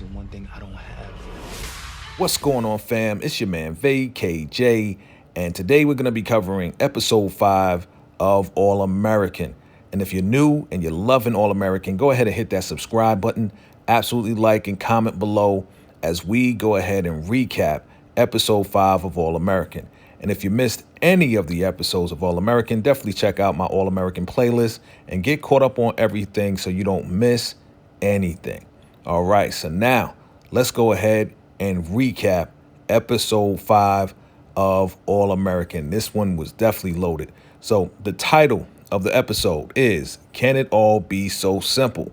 the one thing I don't have. What's going on, fam? It's your man VACAY-J, and today we're going to be covering episode 5 of All American. And if you're new and you're loving All American, go ahead and hit that subscribe button. Absolutely like and comment below as we go ahead and recap episode 5 of All American. And if you missed any of the episodes of All American, definitely check out my All American playlist and get caught up on everything so you don't miss anything. All right, so now let's go ahead and recap episode 5 of All American. This one was definitely loaded. So the title of the episode is Can It All Be So Simple?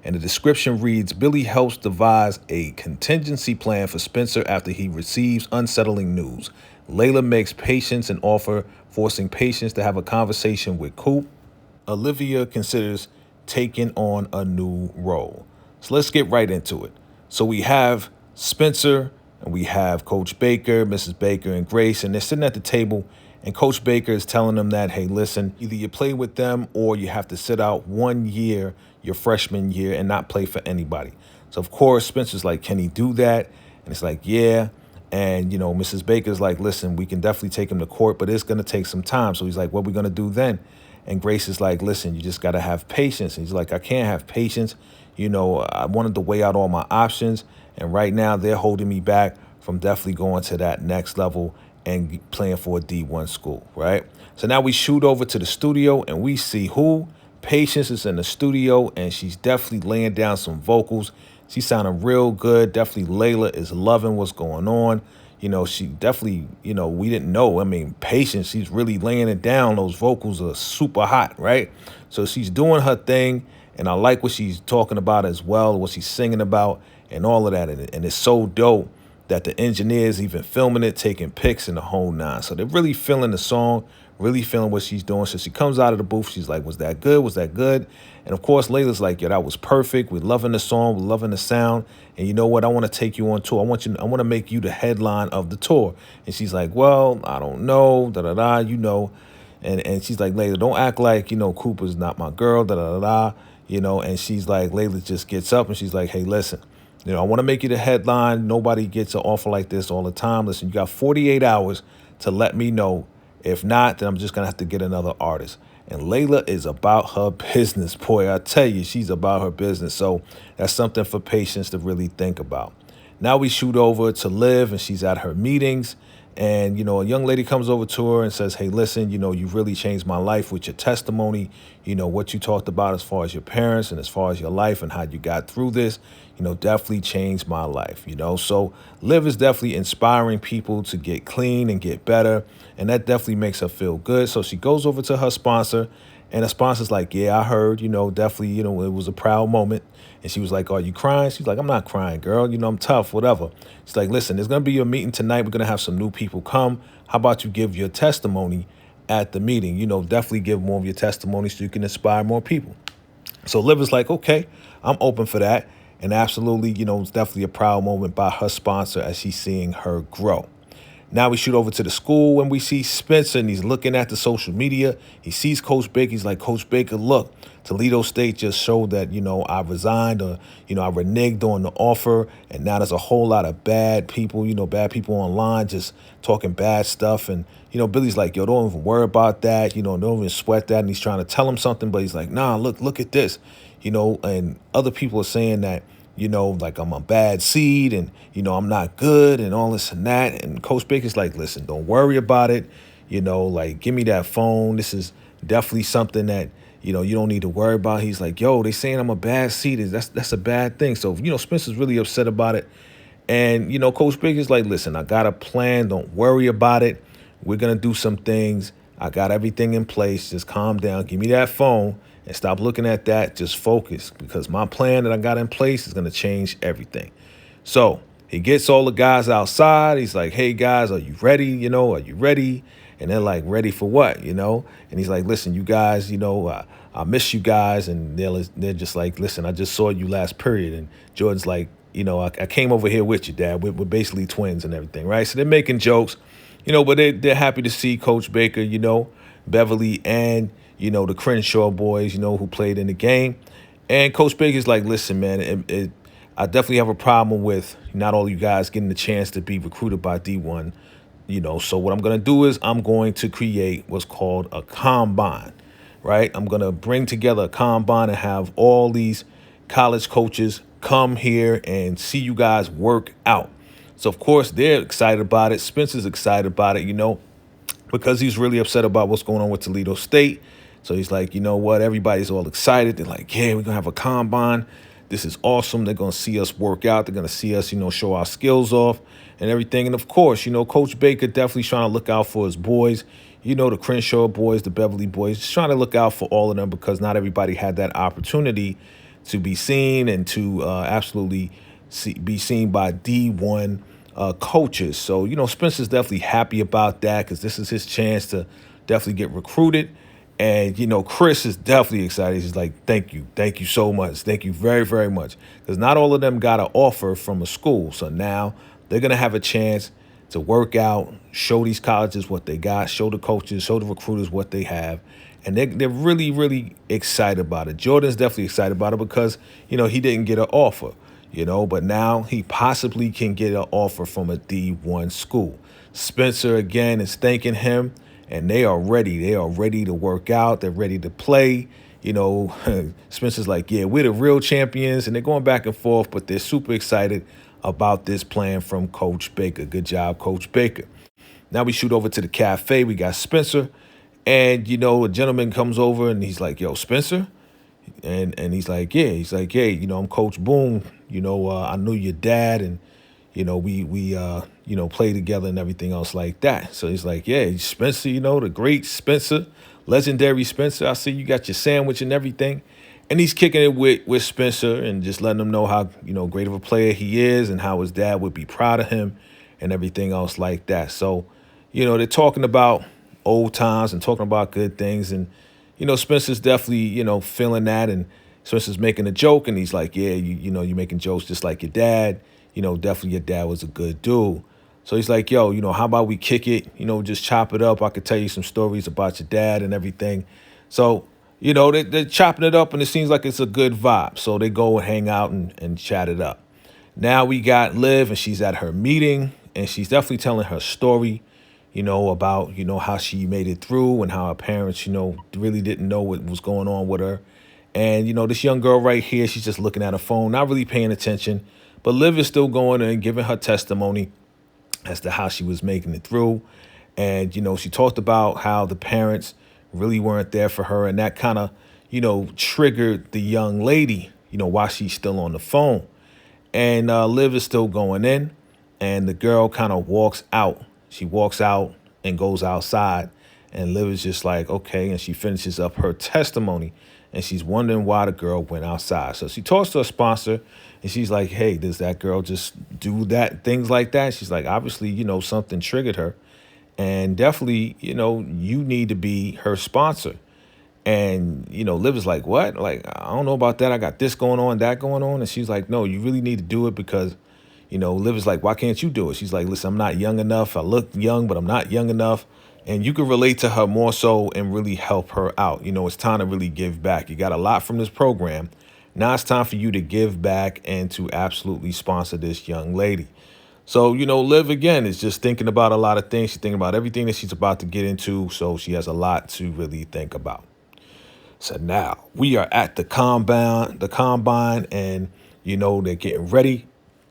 And the description reads, Billy helps devise a contingency plan for Spencer after he receives unsettling news. Layla makes Patience an offer, forcing Patience to have a conversation with Coop. Olivia considers taking on a new role. So let's get right into it. So we have Spencer and we have Coach Baker, Mrs. Baker, and Grace, and they're sitting at the table, and Coach Baker is telling them that, hey, listen, either you play with them or you have to sit out 1 year, your freshman year, and not play for anybody. So, of course, Spencer's like, can he do that? And it's like, yeah. And, Mrs. Baker's like, listen, we can definitely take him to court, but it's going to take some time. So he's like, what are we going to do then? And Grace is like, listen, you just got to have patience. And he's like, I can't have patience. I wanted to weigh out all my options. And right now they're holding me back from definitely going to that next level and playing for a D1 school, right? So now we shoot over to the studio and we see who? Patience is in the studio, and she's definitely laying down some vocals. She's sounding real good. Definitely Layla is loving what's going on. She definitely, we didn't know. I mean, Patience, she's really laying it down. Those vocals are super hot, right? So she's doing her thing, and I like what she's talking about as well, what she's singing about and all of that. And it's so dope that the engineers even filming it, taking pics and the whole nine. So they're really feeling the song, really feeling what she's doing. So she comes out of the booth. She's like, was that good? Was that good? And of course, Layla's like, yeah, that was perfect. We're loving the song. We're loving the sound. And you know what? I want to take you on tour. I want to make you the headline of the tour. And she's like, well, I don't know, And she's like, Layla, don't act like, Cooper's not my girl, And she's like, Layla just gets up and she's like, hey, listen, I want to make you the headline. Nobody gets an offer like this all the time. Listen, you got 48 hours to let me know. If not, then I'm just going to have to get another artist. And Layla is about her business, boy. I tell you, she's about her business. So that's something for Patience to really think about. Now we shoot over to Liv, and she's at her meetings. And, a young lady comes over to her and says, hey, listen, you really changed my life with your testimony. What you talked about as far as your parents and as far as your life and how you got through this, definitely changed my life, So Liv is definitely inspiring people to get clean and get better. And that definitely makes her feel good. So she goes over to her sponsor, and the sponsor's like, yeah, I heard, definitely, it was a proud moment. And she was like, are you crying? She's like, I'm not crying, girl. I'm tough, whatever. She's like, listen, there's going to be a meeting tonight. We're going to have some new people come. How about you give your testimony at the meeting? Definitely give more of your testimony so you can inspire more people. So Liv is like, okay, I'm open for that. And absolutely, it's definitely a proud moment by her sponsor as she's seeing her grow. Now we shoot over to the school when we see Spencer, and he's looking at the social media. He sees Coach Baker. He's like, Coach Baker, look, Toledo State just showed that, I resigned or, I reneged on the offer. And now there's a whole lot of bad people online just talking bad stuff. And, Billy's like, yo, don't even worry about that. Don't even sweat that. And he's trying to tell him something, but he's like, nah, look at this, and other people are saying that, like I'm a bad seed and, I'm not good and all this and that. And Coach Baker's like, listen, don't worry about it. Like, give me that phone. This is definitely something that, you don't need to worry about. He's like, yo, they saying I'm a bad seed. That's a bad thing. So, Spencer's really upset about it. And, Coach Baker's like, listen, I got a plan. Don't worry about it. We're going to do some things. I got everything in place. Just calm down. Give me that phone. And stop looking at that. Just focus, because my plan that I got in place is going to change everything. So he gets all the guys outside. He's like, hey, guys, are you ready? Are you ready? And they're like, ready for what? And he's like, listen, you guys, I miss you guys. And they're just like, listen, I just saw you last period. And Jordan's like, I came over here with you, Dad. We're basically twins and everything, right? So they're making jokes, but they're happy to see Coach Baker, Beverly and the Crenshaw boys, who played in the game. And Coach Baker's like, listen, man, I definitely have a problem with not all you guys getting the chance to be recruited by D1. So what I'm going to do is I'm going to create what's called a combine, right? I'm going to bring together a combine and have all these college coaches come here and see you guys work out. So, of course, they're excited about it. Spencer's excited about it, because he's really upset about what's going on with Toledo State. So he's like, you know what? Everybody's all excited. They're like, yeah, we're going to have a combine. This is awesome. They're going to see us work out. They're going to see us, show our skills off and everything. And of course, Coach Baker definitely trying to look out for his boys, the Crenshaw boys, the Beverly boys, just trying to look out for all of them because not everybody had that opportunity to be seen and to absolutely be seen by D1 coaches. So, Spencer's definitely happy about that because this is his chance to definitely get recruited. And, Chris is definitely excited. He's like, thank you. Thank you so much. Thank you very, very much. Because not all of them got an offer from a school. So now they're going to have a chance to work out, show these colleges what they got, show the coaches, show the recruiters what they have. And they're really, really excited about it. Jordan's definitely excited about it because, he didn't get an offer, but now he possibly can get an offer from a D1 school. Spencer, again, is thanking him, and they are ready. They are ready to work out. They're ready to play. Spencer's like, yeah, we're the real champions, and they're going back and forth, but they're super excited about this plan from Coach Baker. Good job, Coach Baker. Now we shoot over to the cafe. We got Spencer. And, a gentleman comes over and he's like, yo, Spencer? And he's like, yeah. He's like, hey, I'm Coach Boone. I knew your dad and, we play together and everything else like that. So he's like, yeah, Spencer, the great Spencer, legendary Spencer. I see you got your sandwich and everything. And he's kicking it with Spencer and just letting him know how, great of a player he is and how his dad would be proud of him and everything else like that. So, they're talking about old times and talking about good things. And, Spencer's definitely, feeling that. And Spencer's making a joke. And he's like, yeah, you're making jokes just like your dad. Definitely your dad was a good dude. So he's like, yo, how about we kick it? Just chop it up. I could tell you some stories about your dad and everything. So, they're chopping it up and it seems like it's a good vibe. So they go and hang out and chat it up. Now we got Liv and she's at her meeting and she's definitely telling her story, about, how she made it through and how her parents, really didn't know what was going on with her. And, this young girl right here, she's just looking at her phone, not really paying attention. But Liv is still going and giving her testimony as to how she was making it through. And, she talked about how the parents really weren't there for her. And that kind of, triggered the young lady, while she's still on the phone. And Liv is still going in. And the girl kind of walks out. She walks out and goes outside. And Liv is just like, okay. And she finishes up her testimony. And she's wondering why the girl went outside. So she talks to her sponsor. And she's like, hey, does that girl just do that, things like that? She's like, obviously, something triggered her. And definitely, you need to be her sponsor. And, Liv is like, what? Like, I don't know about that. I got this going on, that going on. And she's like, no, you really need to do it because, Liv is like, why can't you do it? She's like, listen, I'm not young enough. I look young, but I'm not young enough. And you can relate to her more so and really help her out. It's time to really give back. You got a lot from this program. Now it's time for you to give back and to absolutely sponsor this young lady. So, Liv, again, is just thinking about a lot of things. She's thinking about everything that she's about to get into. So she has a lot to really think about. So now we are at the combine, and, they're getting ready.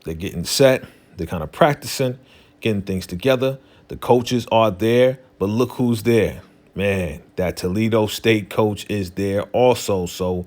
They're getting set. They're kind of practicing, getting things together. The coaches are there, but look who's there. Man, that Toledo State coach is there also. So,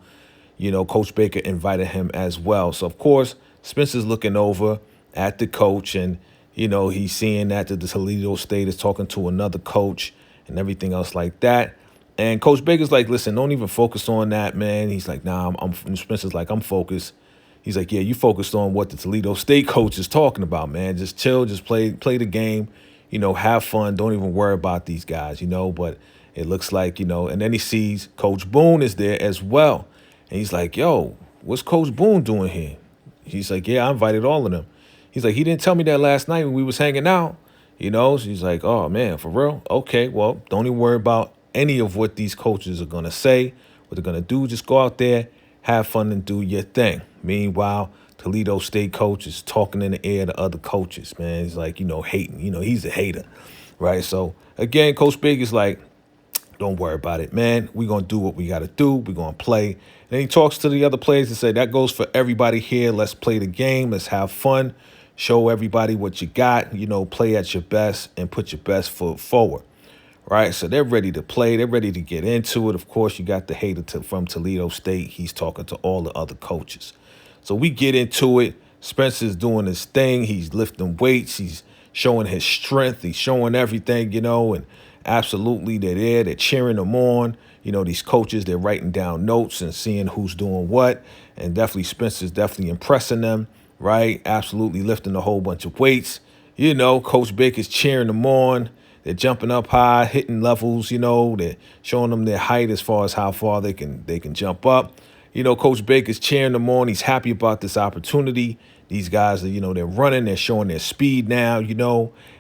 Coach Baker invited him as well. So, of course, Spencer's looking over at the coach and, he's seeing that the Toledo State is talking to another coach and everything else like that. And Coach Baker's like, listen, don't even focus on that, man. He's like, nah, and Spencer's like, I'm focused. He's like, yeah, you focused on what the Toledo State coach is talking about, man. Just chill, just play the game, have fun. Don't even worry about these guys, but it looks like, and then he sees Coach Boone is there as well. And he's like, yo, what's Coach Boone doing here? He's like, yeah, I invited all of them. He's like, he didn't tell me that last night when we was hanging out, So he's like, oh, man, for real? Okay, well, don't even worry about any of what these coaches are going to say, what they're going to do. Just go out there, have fun and do your thing. Meanwhile, Toledo State coach is talking in the ear to other coaches, man. He's like, hating. He's a hater, right? So again, Coach Big is like, don't worry about it, man. We're going to do what we got to do. We're going to play. And he talks to the other players and say, that goes for everybody here. Let's play the game. Let's have fun. Show everybody what you got. Play at your best and put your best foot forward. Right? So they're ready to play. They're ready to get into it. Of course, you got the hater from Toledo State. He's talking to all the other coaches. So we get into it. Spencer's doing his thing. He's lifting weights. He's showing his strength. He's showing everything, and absolutely they're there. They're cheering him on. These coaches, they're writing down notes and seeing who's doing what. And definitely Spencer's definitely impressing them, right? Absolutely lifting a whole bunch of weights. Coach Baker's cheering them on. They're jumping up high, hitting levels, they're showing them their height as far as how far they can jump up. Coach Baker's cheering them on. He's happy about this opportunity. These guys, they're running, they're showing their speed now,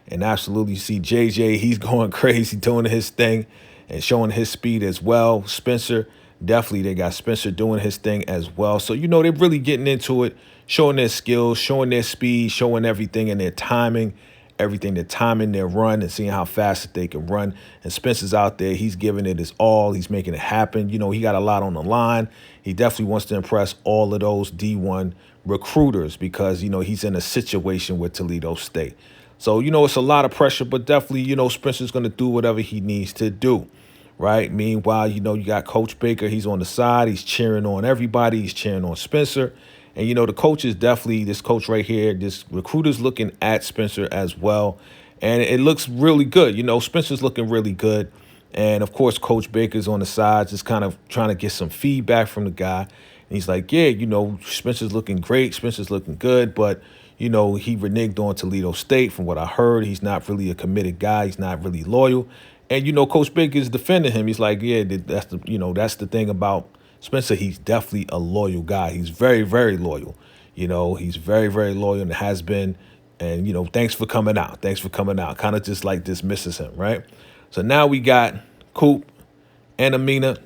and absolutely you see JJ, he's going crazy, doing his thing and showing his speed as well. Spencer, definitely they got Spencer doing his thing as well. So, they're really getting into it, showing their skills, showing their speed, showing everything and their timing. Everything, they're timing their run and seeing how fast that they can run. And Spencer's out there. He's giving it his all. He's making it happen. He got a lot on the line. He definitely wants to impress all of those D1 recruiters because, he's in a situation with Toledo State. So, it's a lot of pressure, but definitely, Spencer's going to do whatever he needs to do, right? Meanwhile, you got Coach Baker. He's on the side. He's cheering on everybody. He's cheering on Spencer. And, the coach is definitely, this coach right here, this recruiter's looking at Spencer as well. And it looks really good. Spencer's looking really good. And, of course, Coach Baker's on the side just kind of trying to get some feedback from the guy. And he's like, yeah, Spencer's looking great. Spencer's looking good. But, he reneged on Toledo State. From what I heard, he's not really a committed guy. He's not really loyal. And, Coach Baker's defending him. He's like, yeah, that's the thing about Spencer. He's definitely a loyal guy. He's very, very loyal. He's very, very loyal and has been. And, thanks for coming out. Thanks for coming out. Kind of just like dismisses him, right? So now we got Coop and Amina,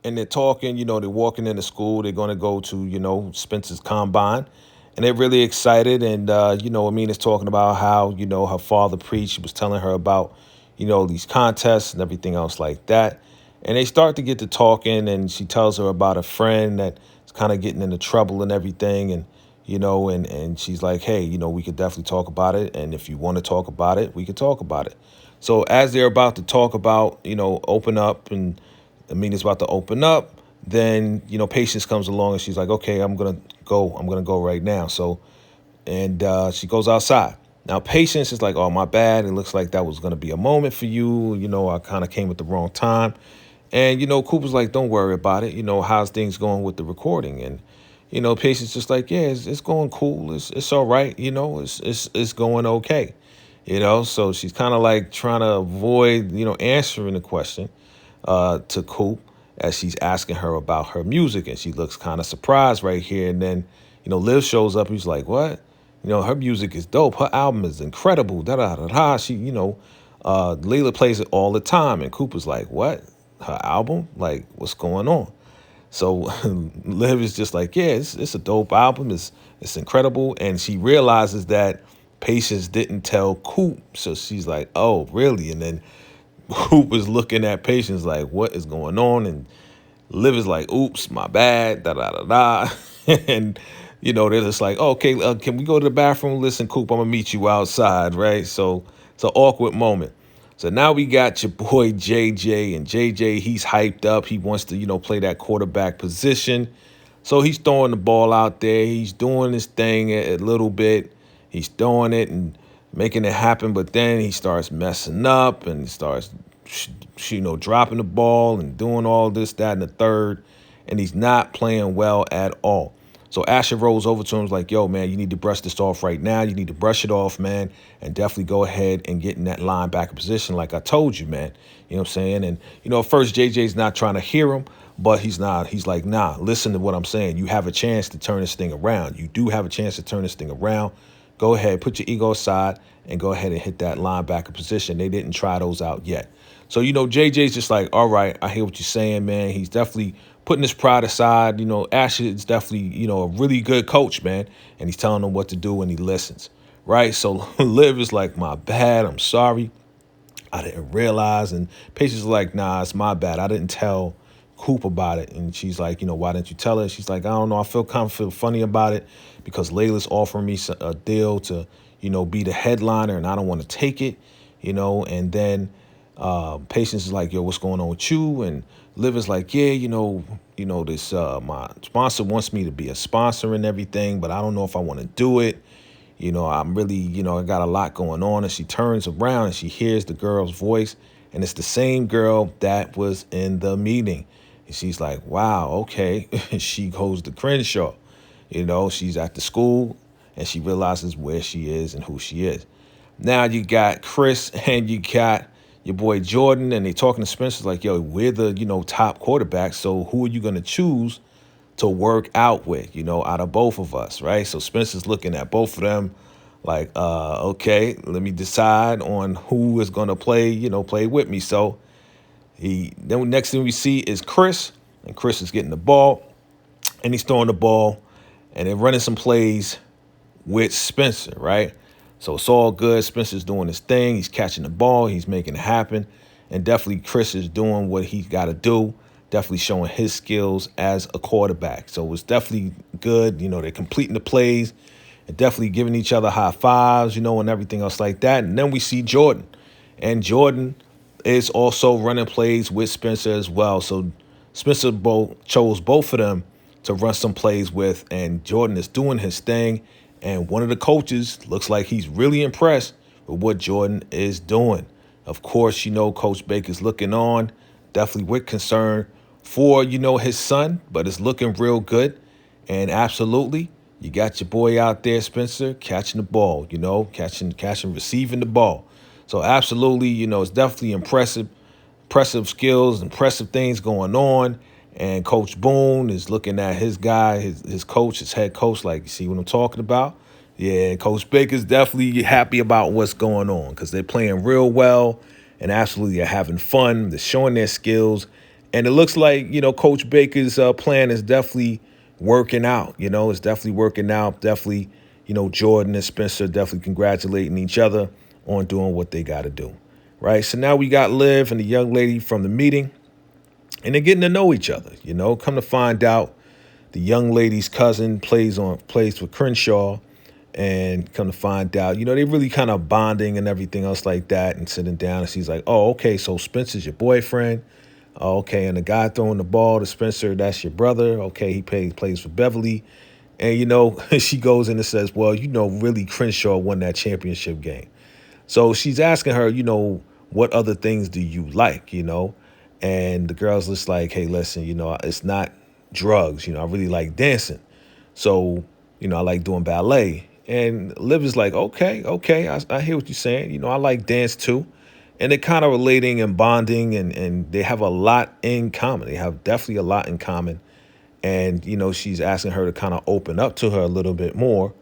and they're talking. They're walking into school. They're going to go to, Spencer's combine. And they're really excited. And, Amina's talking about how, her father preached. She was telling her about, these contests and everything else like that. And they start to get to talking, and she tells her about a friend that's kind of getting into trouble and everything. And, and she's like, hey, we could definitely talk about it. And if you want to talk about it, we could talk about it. So as they're about to talk about, open up, and Amina's about to open up, then, Patience comes along and she's like, okay, I'm going to go right now. So, and she goes outside. Now, Patience is like, oh, my bad. It looks like that was going to be a moment for you. I kind of came at the wrong time. And, Cooper's like, don't worry about it. How's things going with the recording? And, Patience just like, yeah, it's going cool. It's all right. It's going okay. So she's kind of like trying to avoid, answering the question to Coop as she's asking her about her music. And she looks kind of surprised right here. And then, Liv shows up. He's like, what? Her music is dope. Her album is incredible. Da-da-da-da. She, Layla plays it all the time. And Cooper's like, what? Her album? Like, what's going on? So Liv is just like, yeah, it's a dope album. It's incredible. And she realizes that Patience didn't tell Coop. So she's like, oh, really? And then Coop is looking at Patience like, what is going on? And Liv is like, oops, my bad, da-da-da-da. And, they're just like, oh, okay, can we go to the bathroom? Listen, Coop, I'm going to meet you outside, right? So it's an awkward moment. So now we got your boy JJ, and JJ, he's hyped up. He wants to, play that quarterback position. So he's throwing the ball out there. He's doing his thing a little bit. He's throwing it and making it happen. But then he starts messing up and he starts, dropping the ball and doing all this, that, and the third. And he's not playing well at all. So Asher rolls over to him, like, yo, man, you need to brush this off right now. You need to brush it off, man, and definitely go ahead and get in that linebacker position like I told you, man. You know what I'm saying? And, at first JJ's not trying to hear him, but he's not. He's like, nah, listen to what I'm saying. You have a chance to turn this thing around. You do have a chance to turn this thing around. Go ahead, put your ego aside, and go ahead and hit that linebacker position. They didn't try those out yet. So, JJ's just like, all right, I hear what you're saying, man. He's definitely putting his pride aside, Asher is definitely, a really good coach, man. And he's telling him what to do and he listens, right? So Liv is like, my bad, I'm sorry. I didn't realize. And Patience is like, nah, it's my bad. I didn't tell Coop about it. And she's like, why didn't you tell her? She's like, I don't know. I feel funny about it because Layla's offering me a deal to, be the headliner and I don't want to take it, And then Patience is like, yo, what's going on with you? And Liv is like, yeah, this my sponsor wants me to be a sponsor and everything, but I don't know if I want to do it. I'm really, I got a lot going on. And she turns around and she hears the girl's voice. And it's the same girl that was in the meeting. And she's like, wow, okay. She goes to Crenshaw. She's at the school and she realizes where she is and who she is. Now you got Chris and you got your boy Jordan, and they talking to Spencer like, yo, we're the, top quarterback. So who are you going to choose to work out with, out of both of us, right? So Spencer's looking at both of them like, okay, let me decide on who is going to play with me. So then next thing we see is Chris, and Chris is getting the ball, and he's throwing the ball, and they're running some plays with Spencer, right? So it's all good. Spencer's doing his thing. He's catching the ball. He's making it happen. And definitely Chris is doing what he's got to do. Definitely showing his skills as a quarterback. So it's definitely good. They're completing the plays and definitely giving each other high fives, and everything else like that. And then we see Jordan. And Jordan is also running plays with Spencer as well. So Spencer chose both of them to run some plays with. And Jordan is doing his thing. And one of the coaches looks like he's really impressed with what Jordan is doing. Of course, Coach Baker's looking on, definitely with concern for, his son, but it's looking real good. And absolutely, you got your boy out there, Spencer, catching the ball, catching, receiving the ball. So absolutely, it's definitely impressive skills, impressive things going on. And Coach Boone is looking at his guy, his coach, his head coach, like, you see what I'm talking about? Yeah, Coach Baker's definitely happy about what's going on because they're playing real well and absolutely are having fun. They're showing their skills. And it looks like, Coach Baker's plan is definitely working out. It's definitely working out. Definitely, Jordan and Spencer definitely congratulating each other on doing what they got to do. Right. So now we got Liv and the young lady from the meeting. And they're getting to know each other, Come to find out, the young lady's cousin plays with Crenshaw, and come to find out, they really kind of bonding and everything else like that, and sitting down. And she's like, "Oh, okay, so Spencer's your boyfriend, oh, okay, and the guy throwing the ball to Spencer, that's your brother, okay, he plays for Beverly." And she goes in and says, "Well, really Crenshaw won that championship game." So she's asking her, what other things do you like, And the girl's just like, hey, listen, it's not drugs. I really like dancing. So, I like doing ballet. And Liv is like, okay, I hear what you're saying. I like dance too. And they're kind of relating and bonding, and they have a lot in common. They have definitely a lot in common. And, she's asking her to kind of open up to her a little bit more.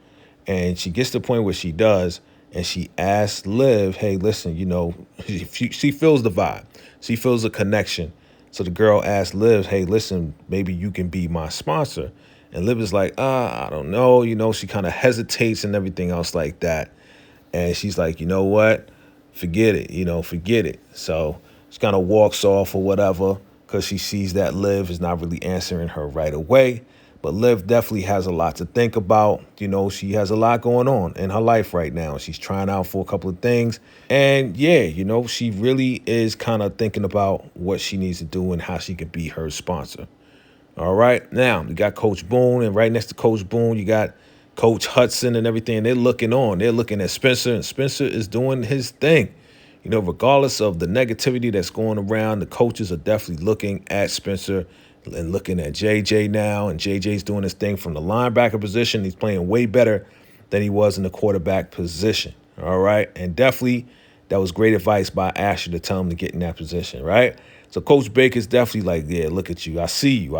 And she gets to the point where she does. And she asks Liv, hey, listen, she feels the vibe. She feels a connection. So the girl asks Liv, hey, listen, maybe you can be my sponsor. And Liv is like, I don't know. She kind of hesitates and everything else like that. And she's like, you know what? Forget it, forget it. So she kind of walks off or whatever because she sees that Liv is not really answering her right away. But Liv definitely has a lot to think about. She has a lot going on in her life right now. She's trying out for a couple of things. And yeah, she really is kind of thinking about what she needs to do and how she can be her sponsor. All right. Now, you got Coach Boone, and right next to Coach Boone, you got Coach Hudson and everything. They're looking on. They're looking at Spencer, and Spencer is doing his thing. Regardless of the negativity that's going around, the coaches are definitely looking at Spencer and looking at JJ now, and JJ's doing his thing from the linebacker position. He's playing way better than he was in the quarterback position. All right. And definitely that was great advice by Asher to tell him to get in that position. Right. So Coach Baker's definitely like, yeah, look at you. I see you.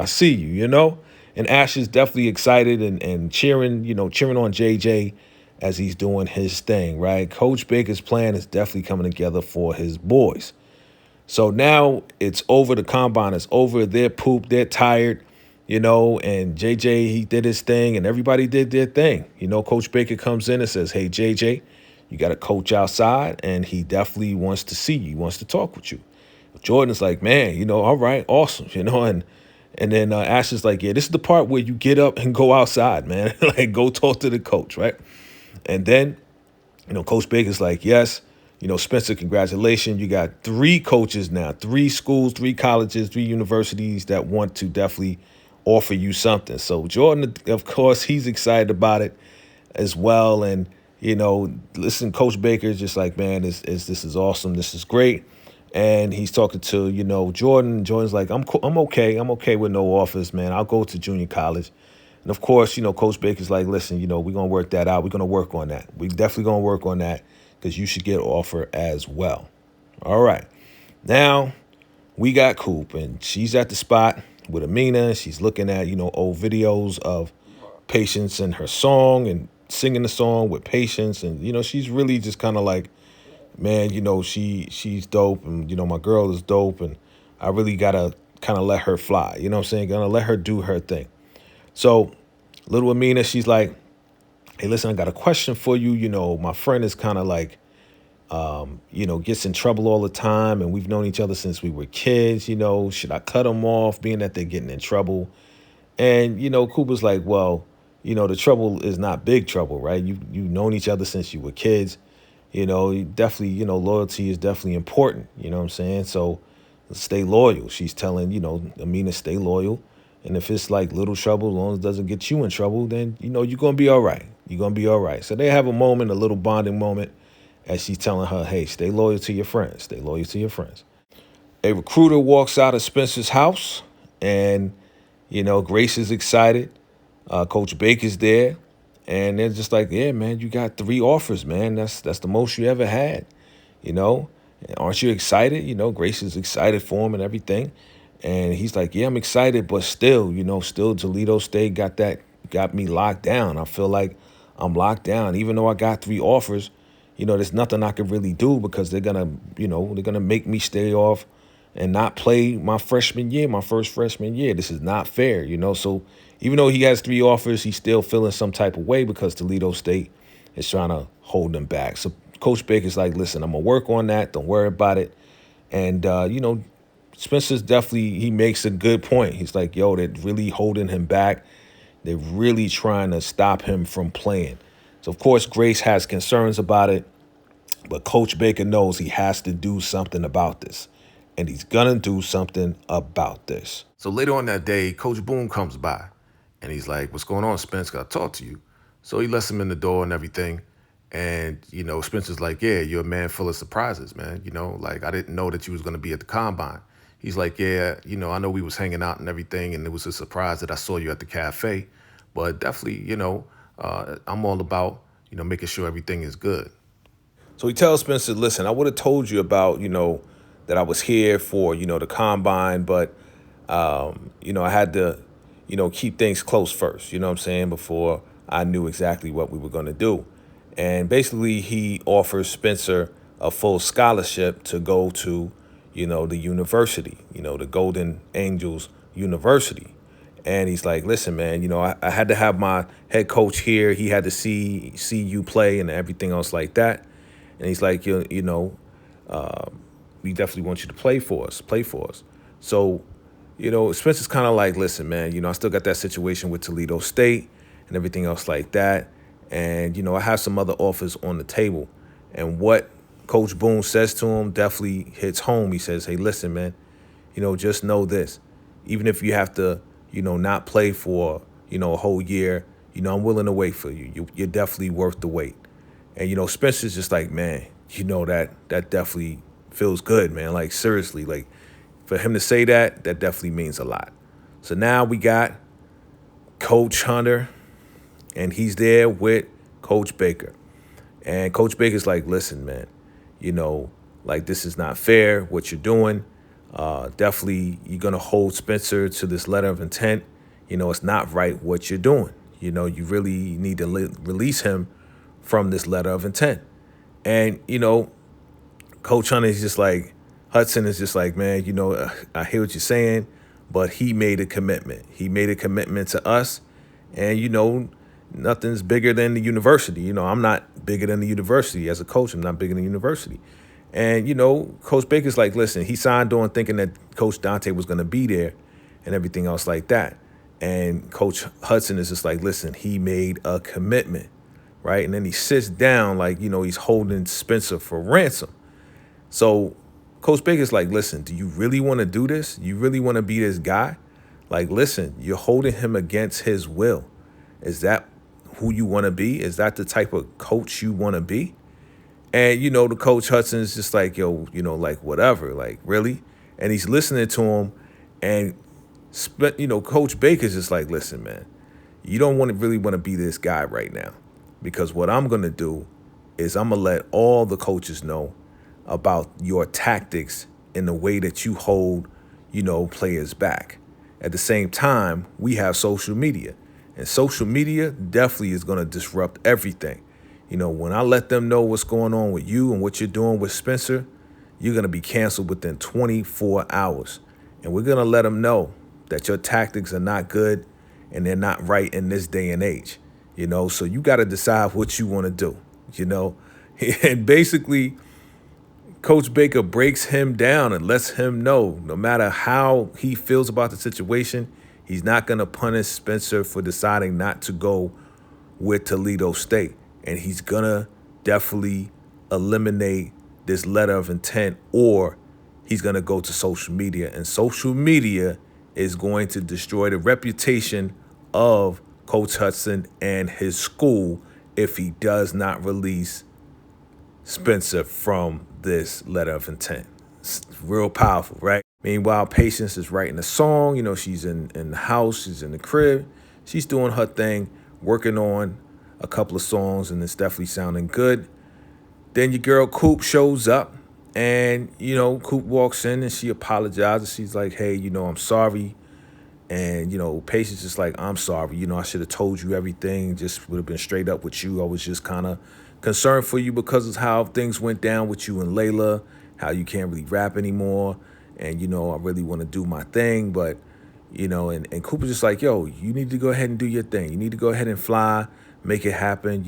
And Asher's definitely excited and cheering, cheering on JJ as he's doing his thing. Right. Coach Baker's plan is definitely coming together for his boys. So now it's over. The combine is over. They're pooped. They're tired, and JJ, he did his thing and everybody did their thing. Coach Baker comes in and says, hey, JJ, you got a coach outside and he definitely wants to see you. He wants to talk with you. Jordan's like, man, all right, awesome, and then Ash is like, yeah, this is the part where you get up and go outside, man. Like, go talk to the coach, right? And then, Coach Baker's like, yes, Spencer, congratulations. You got 3 coaches now, 3 schools, 3 colleges, 3 universities that want to definitely offer you something. So Jordan, of course, he's excited about it as well. And, listen, Coach Baker is just like, man, this is awesome. This is great. And he's talking to, Jordan. Jordan's like, I'm okay. I'm okay with no offers, man. I'll go to junior college. And of course, Coach Baker's like, listen, we're going to work that out. We're going to work on that. We definitely going to work on that because you should get an offer as well. All right. Now we got Coop, and she's at the spot with Amina. She's looking at, old videos of Patience and her song and singing the song with Patience. And, she's really just kind of like, man, she's dope, and, my girl is dope, and I really got to kind of let her fly. You know what I'm saying? Gonna let her do her thing. So little Amina, she's like, hey, listen, I got a question for you. My friend is kind of like, gets in trouble all the time, and we've known each other since we were kids. Should I cut him off being that they're getting in trouble? And, Cooper's like, well, the trouble is not big trouble, right? You've known each other since you were kids. Definitely, loyalty is definitely important. You know what I'm saying? So stay loyal. She's telling, Amina, stay loyal. And if it's like little trouble, as long as it doesn't get you in trouble, then, you're going to be all right. You're going to be all right. So they have a moment, a little bonding moment, as she's telling her, hey, stay loyal to your friends. Stay loyal to your friends. A recruiter walks out of Spencer's house, and, Grace is excited. Coach Baker's there. And they're just like, yeah, man, you got 3 offers, man. That's the most you ever had, Aren't you excited? Grace is excited for him and everything. And he's like, yeah, I'm excited, but still, still Toledo State got me locked down. I feel like I'm locked down. Even though I got 3 offers, there's nothing I can really do because they're gonna make me stay off and not play my freshman year, my first freshman year. This is not fair, So even though he has 3 offers, he's still feeling some type of way because Toledo State is trying to hold him back. So Coach Baker's like, listen, I'm going to work on that. Don't worry about it. And, Spencer's definitely, he makes a good point. He's like, yo, they're really holding him back. They're really trying to stop him from playing. So, of course, Grace has concerns about it. But Coach Baker knows he has to do something about this. And he's going to do something about this. So later on that day, Coach Boone comes by. And he's like, what's going on, Spence? Got to talk to you. So he lets him in the door and everything. And, Spencer's like, yeah, you're a man full of surprises, man. I didn't know that you was going to be at the combine. He's like, yeah, I know we was hanging out and everything. And it was a surprise that I saw you at the cafe. But definitely, I'm all about, making sure everything is good. So he tells Spencer, listen, I would have told you about, that I was here for, the combine. But, I had to keep things close first, you know what I'm saying, before I knew exactly what we were going to do. And basically he offers Spencer a full scholarship to go to, the university, the Golden Angels University. And he's like, listen, man, I had to have my head coach here. He had to see you play and everything else like that. And he's like, we definitely want you to play for us. So, Spencer's kind of like, listen, man, I still got that situation with Toledo State and everything else like that. And, I have some other offers on the table. And what Coach Boone says to him definitely hits home. He says, hey, listen, man, just know this. Even if you have to, not play for, a whole year, I'm willing to wait for you. You're definitely worth the wait. And, Spencer's just like, man, that definitely feels good, man. Like, seriously, like, for him to say that definitely means a lot. So now we got Coach Hunter, and he's there with Coach Baker. And Coach Baker's like, listen, man, this is not fair what you're doing. Definitely you're going to hold Spencer to this letter of intent. It's not right what you're doing. You really need to release him from this letter of intent. And, Coach Hunter is just like, Hudson is just like, man, I hear what you're saying, but he made a commitment. He made a commitment to us, and nothing's bigger than the university. I'm not bigger than the university as a coach. I'm not bigger than the university. And Coach Baker's like, listen, he signed on thinking that Coach Dante was going to be there, and everything else like that. And Coach Hudson is just like, listen, he made a commitment, right? And then he sits down like, he's holding Spencer for ransom. So Coach Baker's like, listen, do you really want to do this? You really want to be this guy? Like, listen, you're holding him against his will. Is that who you want to be? Is that the type of coach you want to be? And, the Coach Hudson is just like, yo, like, whatever, like, really? And he's listening to him. And, Coach Baker's just like, listen, man, you don't really want to be this guy right now. Because what I'm going to do is I'm going to let all the coaches know about your tactics and the way that you hold, players back. At the same time, we have social media. And social media definitely is going to disrupt everything. When I let them know what's going on with you and what you're doing with Spencer, you're going to be canceled within 24 hours. And we're going to let them know that your tactics are not good and they're not right in this day and age. So you got to decide what you want to do, And basically, Coach Baker breaks him down and lets him know no matter how he feels about the situation, he's not going to punish Spencer for deciding not to go with Toledo State. And he's going to definitely eliminate this letter of intent, or he's going to go to social media. And social media is going to destroy the reputation of Coach Hudson and his school if he does not release Spencer from this letter of intent. It's real powerful, right? Meanwhile, Patience is writing a song. She's in the house. She's in the crib. She's doing her thing, working on a couple of songs, and it's definitely sounding good. Then your girl Coop shows up, and, Coop walks in and she apologizes. She's like, hey, I'm sorry. And, Patience is like, I'm sorry. I should have told you everything, just would have been straight up with you. I was just kind of concerned for you because of how things went down with you and Layla, how you can't really rap anymore. And, I really want to do my thing. But, and Cooper's just like, yo, you need to go ahead and do your thing. You need to go ahead and fly, make it happen.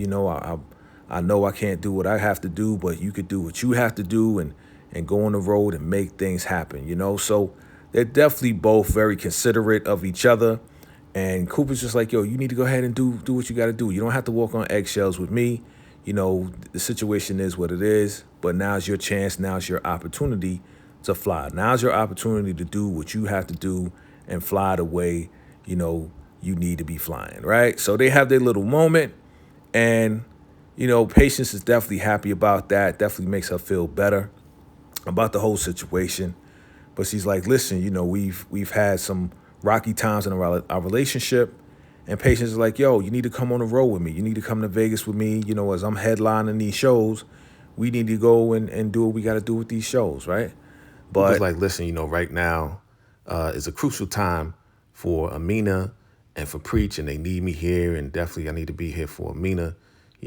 I know I can't do what I have to do, but you could do what you have to do and go on the road and make things happen, So they're definitely both very considerate of each other. And Cooper's just like, yo, you need to go ahead and do what you got to do. You don't have to walk on eggshells with me. The situation is what it is, but now's your chance. Now's your opportunity to fly. Now's your opportunity to do what you have to do and fly the way, you need to be flying, right? So they have their little moment, and, Patience is definitely happy about that. Definitely makes her feel better about the whole situation. But she's like, listen, we've had some rocky times in our relationship. And Patience is like, yo, you need to come on the road with me. You need to come to Vegas with me. As I'm headlining these shows, we need to go and do what we got to do with these shows, right? But it's like, listen, right now is a crucial time for Amina and for Preach, and they need me here. And definitely I need to be here for Amina.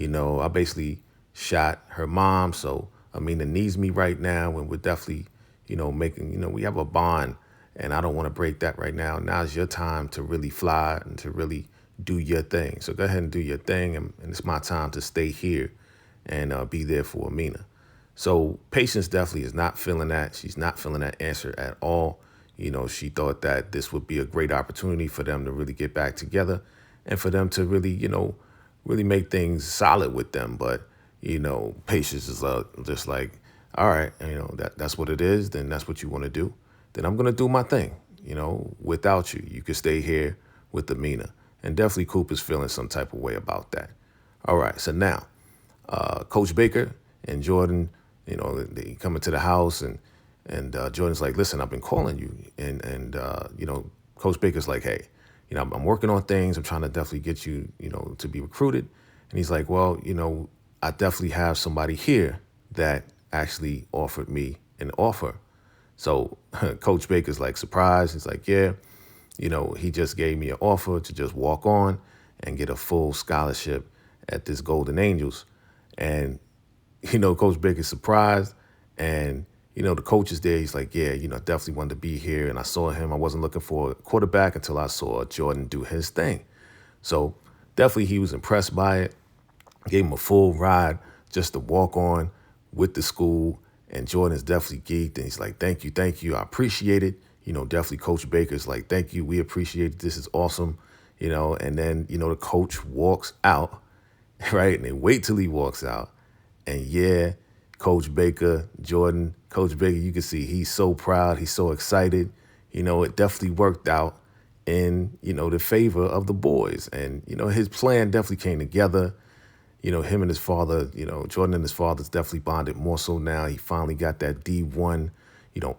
I basically shot her mom. So Amina needs me right now. And we're definitely, making, we have a bond. And I don't want to break that right now. Now's your time to really fly and to really do your thing. So go ahead and do your thing. And it's my time to stay here and be there for Amina. So Patience definitely is not feeling that. She's not feeling that answer at all. She thought that this would be a great opportunity for them to really get back together and for them to really, really make things solid with them. But, Patience is just like, all right, that's what it is. Then that's what you want to do. Then I'm going to do my thing, without you. You can stay here with Amina. And definitely Coop is feeling some type of way about that. All right, so now Coach Baker and Jordan, they come into the house and Jordan's like, listen, I've been calling you. And Coach Baker's like, hey, I'm working on things. I'm trying to definitely get you, to be recruited. And he's like, well, I definitely have somebody here that actually offered me an offer. So Coach Baker's like surprised. He's like, yeah, he just gave me an offer to just walk on and get a full scholarship at this Golden Angels. And, Coach Baker's surprised. And, the coach is there. He's like, yeah, I definitely wanted to be here. And I saw him. I wasn't looking for a quarterback until I saw Jordan do his thing. So definitely he was impressed by it. Gave him a full ride just to walk on with the school. And Jordan is definitely geeked. And he's like, thank you, thank you. I appreciate it. Definitely Coach Baker's like, thank you. We appreciate it. This is awesome. And then, the coach walks out, right? And they wait till he walks out. And yeah, Coach Baker, Jordan, Coach Baker, you can see he's so proud. He's so excited. It definitely worked out in, the favor of the boys. And, his plan definitely came together. Him and his father, Jordan and his father's definitely bonded more so now. He finally got that D1,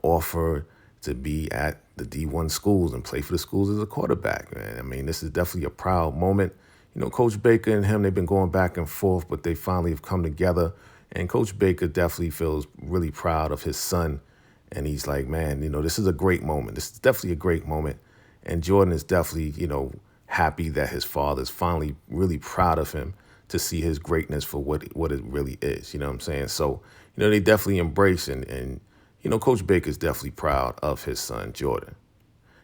offer to be at the D1 schools and play for the schools as a quarterback, man. I mean, this is definitely a proud moment. Coach Baker and him, they've been going back and forth, but they finally have come together. And Coach Baker definitely feels really proud of his son. And he's like, man, this is a great moment. This is definitely a great moment. And Jordan is definitely, happy that his father is finally really proud of him to see his greatness for what it really is. You know what I'm saying? So, they definitely embrace and Coach Baker's definitely proud of his son, Jordan.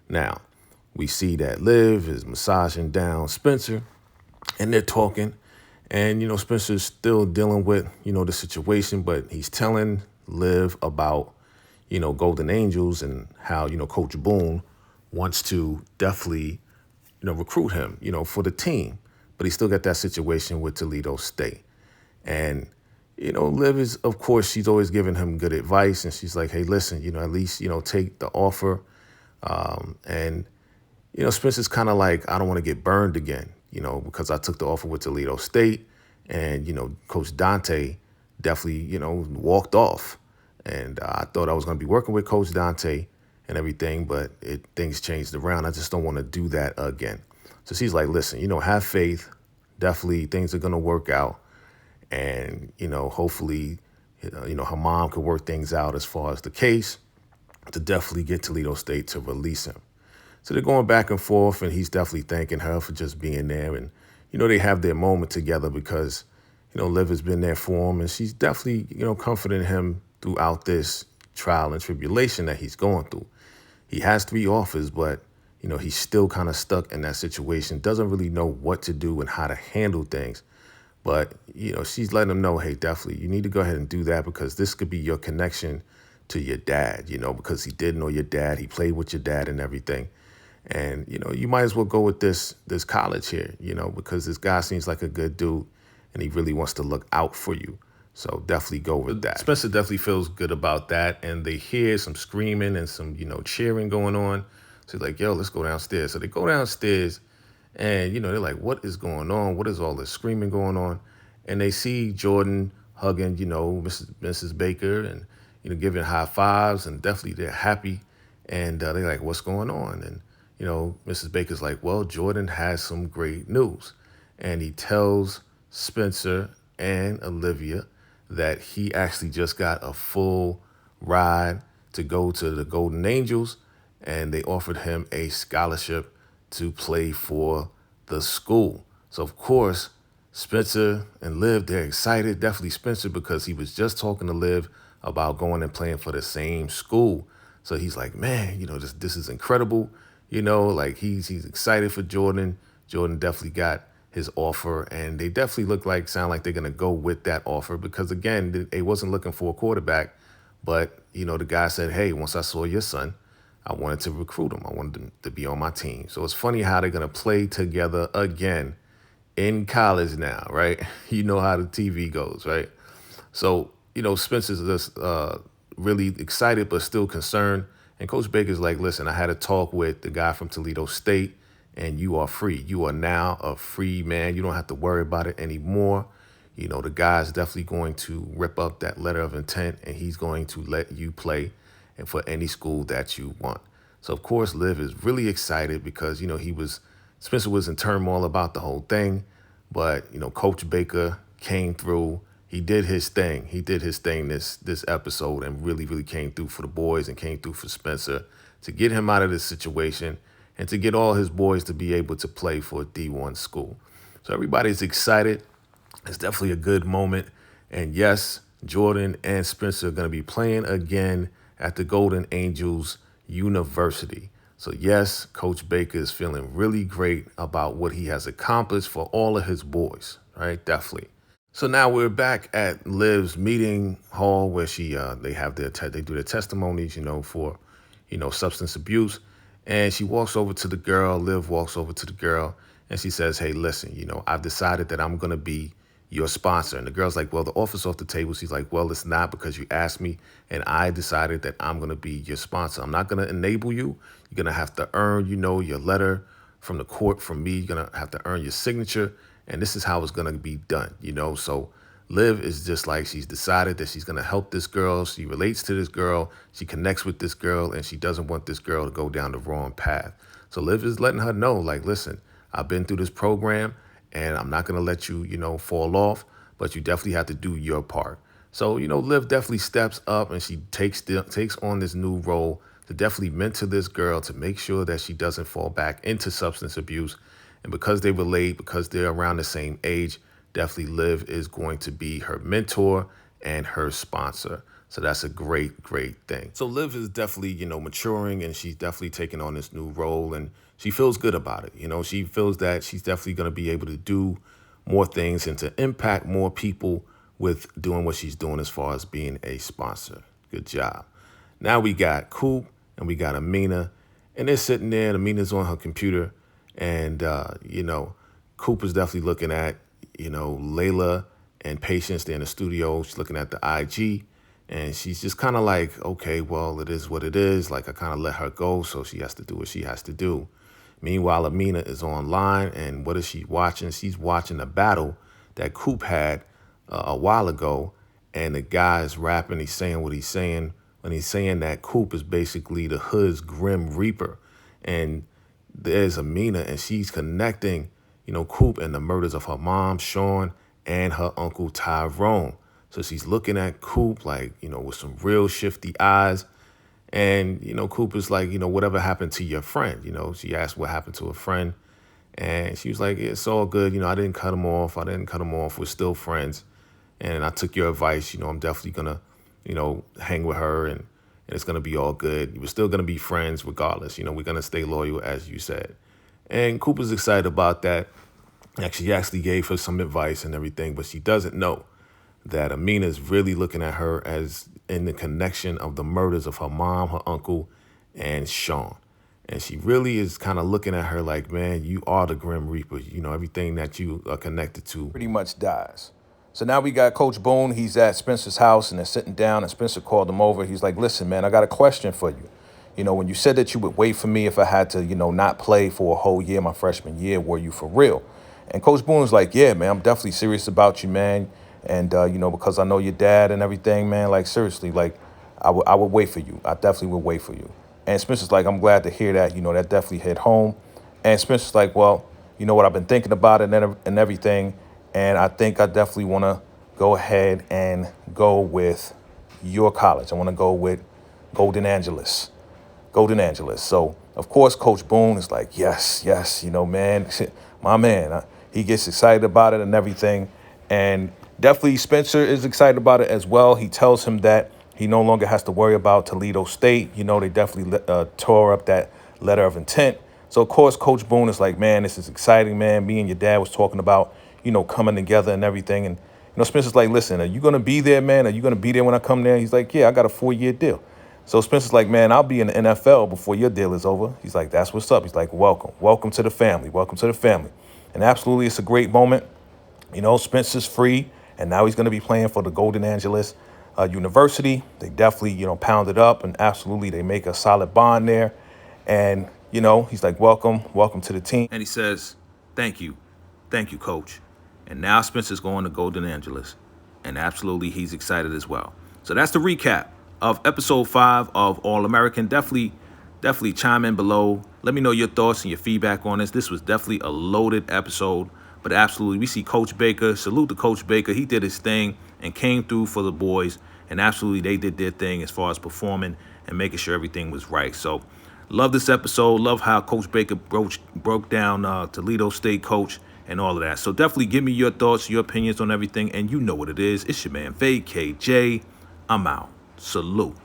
Now, we see that Liv is massaging down Spencer and they're talking. And, Spencer's still dealing with, the situation, but he's telling Liv about, Golden Angels and how, Coach Boone wants to definitely, recruit him, for the team. But he still got that situation with Toledo State. And, Liv is, of course, she's always giving him good advice. And she's like, hey, listen, at least, take the offer. And Spencer's kind of like, I don't want to get burned again, because I took the offer with Toledo State. And, Coach Dante definitely, walked off. And I thought I was going to be working with Coach Dante and everything, but things changed around. I just don't want to do that again. So she's like, listen, have faith. Definitely things are going to work out. And, hopefully, her mom could work things out as far as the case to definitely get Toledo State to release him. So they're going back and forth, and he's definitely thanking her for just being there. And, they have their moment together because, Liv has been there for him, and she's definitely, comforting him throughout this trial and tribulation that he's going through. He has 3 offers, but, he's still kind of stuck in that situation, doesn't really know what to do and how to handle things. But, she's letting him know, hey, definitely, you need to go ahead and do that because this could be your connection to your dad, because he did know your dad. He played with your dad and everything. And, you might as well go with this college here, because this guy seems like a good dude and he really wants to look out for you. So definitely go with that. Spencer definitely feels good about that. And they hear some screaming and some, cheering going on. So he's like, yo, let's go downstairs. So they go downstairs and, they're like, what is going on? What is all this screaming going on? And they see Jordan hugging, Mrs. Baker and, giving high fives, and definitely they're happy. And they're like, what's going on? And, Mrs. Baker's like, well, Jordan has some great news. And he tells Spencer and Olivia that he actually just got a full ride to go to the Golden Angels, and they offered him a scholarship to play for the school. So, of course, Spencer and Liv, they're excited. Definitely Spencer, because he was just talking to Liv about going and playing for the same school. So he's like, man, this is incredible. Like he's excited for Jordan. Jordan definitely got his offer, and they definitely sound like they're going to go with that offer because, again, they wasn't looking for a quarterback. But, the guy said, hey, once I saw your son, I wanted to recruit him. I wanted him to be on my team. So it's funny how they're going to play together again in college now, right? You know how the TV goes, right? So, Spencer's just really excited but still concerned. And Coach Baker's like, listen, I had a talk with the guy from Toledo State, and you are free. You are now a free man. You don't have to worry about it anymore. The guy's definitely going to rip up that letter of intent, and he's going to let you play for any school that you want. So, of course, Liv is really excited because, Spencer was in turmoil about the whole thing. But, Coach Baker came through. He did his thing. He did his thing this episode and really, really came through for the boys and came through for Spencer to get him out of this situation and to get all his boys to be able to play for a D1 school. So everybody's excited. It's definitely a good moment. And yes, Jordan and Spencer are going to be playing again at the Golden Angels University. So yes, Coach Baker is feeling really great about what he has accomplished for all of his boys, right? Definitely. So now we're back at Liv's meeting hall where they have they do their testimonies, for substance abuse, and she walks over to the girl. Liv walks over to the girl and she says, "Hey, listen, I've decided that I'm gonna be your sponsor." And the girl's like, "Well, the offer's off the table." She's like, "Well, it's not, because you asked me, and I decided that I'm gonna be your sponsor. I'm not gonna enable you. You're gonna have to earn, your letter from the court from me. You're gonna have to earn your signature, and this is how it's gonna be done." So Liv is just like, she's decided that she's gonna help this girl. She relates to this girl. She connects with this girl, and she doesn't want this girl to go down the wrong path. So Liv is letting her know, like, listen, I've been through this program, and I'm not gonna let you, fall off, but you definitely have to do your part. So, Liv definitely steps up, and she takes on this new role to definitely mentor this girl to make sure that she doesn't fall back into substance abuse. And because they relate, because they're around the same age, definitely Liv is going to be her mentor and her sponsor. So that's a great, great thing. So Liv is definitely, maturing, and she's definitely taking on this new role, and she feels good about it. She feels that she's definitely going to be able to do more things and to impact more people with doing what she's doing as far as being a sponsor. Good job. Now we got Coop and we got Amina, and they're sitting there, and Amina's on her computer, and, Coop is definitely looking at, Layla and Patience. They're in the studio. She's looking at the IG, and she's just kind of like, okay, well, it is what it is. Like, I kind of let her go, so she has to do what she has to do. Meanwhile, Amina is online, and what is she watching? She's watching a battle that Coop had a while ago, and the guy is rapping. He's saying what he's saying when he's saying that Coop is basically the hood's Grim Reaper. And there's Amina, and she's connecting, Coop and the murders of her mom, Sean, and her uncle, Tyrone. So she's looking at Coop like, with some real shifty eyes. And, Coop is like, whatever happened to your friend? She asked what happened to her friend. And she was like, it's all good. I didn't cut him off. We're still friends. And I took your advice. I'm definitely going to, hang with her, and it's going to be all good. We're still going to be friends regardless. We're going to stay loyal, as you said. And Cooper's excited about that. She actually gave her some advice and everything, but she doesn't know that Amina is really looking at her as in the connection of the murders of her mom, her uncle, and Sean. And she really is kind of looking at her like, man, you are the Grim Reaper. Everything that you are connected to pretty much dies. So now we got Coach Boone. He's at Spencer's house, and they're sitting down, and Spencer called him over. He's like, listen, man, I got a question for you. When you said that you would wait for me if I had to, not play for a whole year, my freshman year, were you for real? And Coach Boone was like, yeah, man, I'm definitely serious about you, man. And, because I know your dad and everything, man, like, seriously, like, I would wait for you. I definitely would wait for you. And Spencer's like, I'm glad to hear that. That definitely hit home. And Spencer's like, well, you know what, I've been thinking about it and everything. And I think I definitely want to go ahead and go with your college. I want to go with Golden Angeles. So, of course, Coach Boone is like, yes, man, my man. He gets excited about it and everything. And definitely Spencer is excited about it as well. He tells him that he no longer has to worry about Toledo State. They definitely tore up that letter of intent. So, of course, Coach Boone is like, man, this is exciting, man. Me and your dad was talking about, coming together and everything. And, Spencer's like, listen, are you going to be there, man? Are you going to be there when I come there? He's like, yeah, I got a 4-year deal. So Spencer's like, man, I'll be in the NFL before your deal is over. He's like, that's what's up. He's like, welcome to the family. And absolutely, it's a great moment. Spencer's free, and now he's going to be playing for the Golden Angeles University. They definitely, pound it up, and absolutely they make a solid bond there. And, he's like, welcome to the team. And he says, thank you, coach. And now Spencer's going to Golden Angeles, and absolutely he's excited as well. So that's the recap of episode 5 of All American. Definitely chime in below. Let me know your thoughts and your feedback on this. This was definitely a loaded episode, but absolutely we see Coach Baker. Salute to Coach Baker. He did his thing and came through for the boys, and absolutely they did their thing as far as performing and making sure everything was right. So love this episode. Love how Coach Baker broke down Toledo State coach and all of that. So definitely give me your thoughts, your opinions on everything, and you know what it is. It's your man VACAY-J. I'm out. Salute.